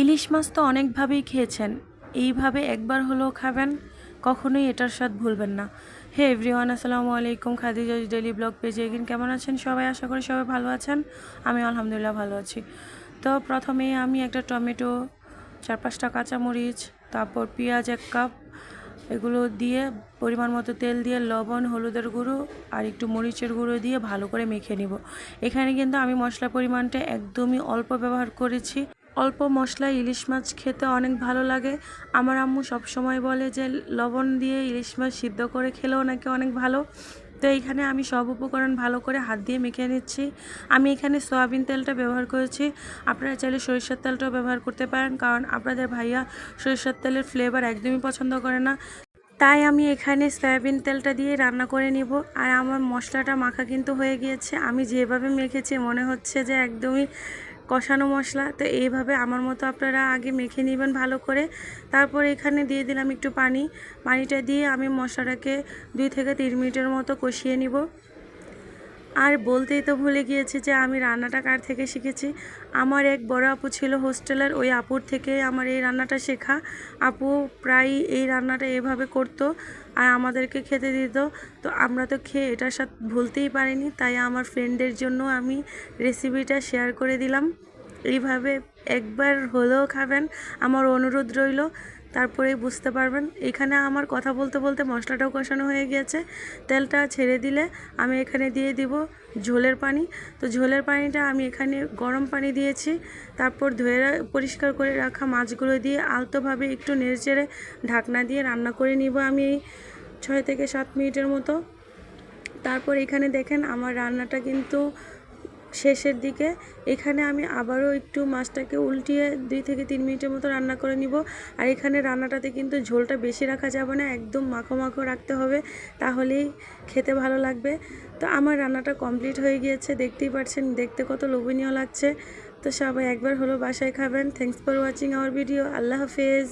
ইলিশ মাছ তো অনেকভাবেই খেয়েছেন, এইভাবে একবার হলেও খাবেন, কখনোই এটার স্বাদ ভুলবেন না। হে এভরিওয়ান, আসসালামু আলাইকুম। খাদিজাজ ডেইলি ব্লগ পেজে এগিন কেমন আছেন সবাই? আশা করি সবাই ভালো আছেন। আমি আলহামদুলিল্লাহ ভালো আছি। তো প্রথমেই আমি একটা টমেটো, 4-5টা কাঁচামরিচ, তারপর পেঁয়াজ 1 কাপ, এগুলো দিয়ে পরিমাণ মতো তেল দিয়ে লবণ, হলুদের গুঁড়ো আর একটু মরিচের গুঁড়ো দিয়ে ভালো করে মেখে নিব। এখানে কিন্তু আমি মশলার পরিমাণটা একদমই অল্প ব্যবহার করেছি। অল্প মশলায় ইলিশ মাছ খেতে অনেক ভালো লাগে। আমার আম্মু সবসময় বলে যে লবণ দিয়ে ইলিশ মাছ সিদ্ধ করে খেলেও নাকি অনেক ভালো। তো এইখানে আমি সব উপকরণ ভালো করে হাত দিয়ে মেখে নিচ্ছি। আমি এখানে সয়াবিন তেলটা ব্যবহার করেছি, আপনারা চাইলে সরিষার তেলটাও ব্যবহার করতে পারেন, কারণ আপনাদের ভাইয়া সরিষার তেলের ফ্লেভার একদমই পছন্দ করে না। তাই আমি এখানে সয়াবিন তেলটা দিয়ে রান্না করে নিব। আর আমার মশলাটা মাখা কিন্তু হয়ে গিয়েছে। আমি যেভাবে মেখেছি মনে হচ্ছে যে একদমই কষানো মশলা। তো এইভাবে আমার মতো আপনারা আগে মেখে নেবেন ভালো করে। তারপর এখানে দিয়ে দিলাম একটু পানি। পানিটা দিয়ে আমি মশলাটাকে 2 থেকে 3 মিনিটের মতো কষিয়ে নিব। আর বলতেই তো ভুলে গিয়েছি যে আমি রান্নাটা কার থেকে শিখেছি। আমার এক বড় আপু ছিল হোস্টেলের, ওই আপুর থেকে আমার এই রান্নাটা শেখা। আপু প্রায় এই রান্নাটা এভাবে করতো আর আমাদেরকে খেতে দিত। তো আমরা তো খেয়ে এটার সাথে ভুলতেই পারিনি, তাই আমার ফ্রেন্ডদের জন্য আমি রেসিপিটা শেয়ার করে দিলাম। এইভাবে একবার হলেও খাবেন, আমার অনুরোধ রইল, তারপরেই বুঝতে পারবেন। এখানে আমার কথা বলতে বলতে মশলাটাও কষানো হয়ে গিয়েছে। তেলটা ছেড়ে দিলে আমি এখানে দিয়ে দিব ঝোলের পানি। তো ঝোলের পানিটা আমি এখানে গরম পানি দিয়েছি। তারপর ধুয়ে পরিষ্কার করে রাখা মাছগুলো দিয়ে আলতোভাবে একটু নেড়েচেড়ে ঢাকনা দিয়ে রান্না করে নিব আমি এই 6 থেকে 7 মিনিটের মতো। তারপর এখানে দেখেন আমার রান্নাটা কিন্তু শেষের দিকে। এখানে আমি আবারও একটু মাছটাকে উল্টিয়ে 2 থেকে 3 মিনিটের মতো রান্না করে নিব। আর এখানে রান্নাটাতে কিন্তু ঝোলটা বেশি রাখা যাবে না, একদম মাখো মাখো রাখতে হবে, তাহলেই খেতে ভালো লাগবে। তো আমার রান্নাটা কমপ্লিট হয়ে গিয়েছে, দেখতেই পাচ্ছেন দেখতে কত লোভনীয় লাগছে। তো সবাই একবার হলো বাসায় খাবেন। Thanks for watching our video. আল্লাহ হাফেজ।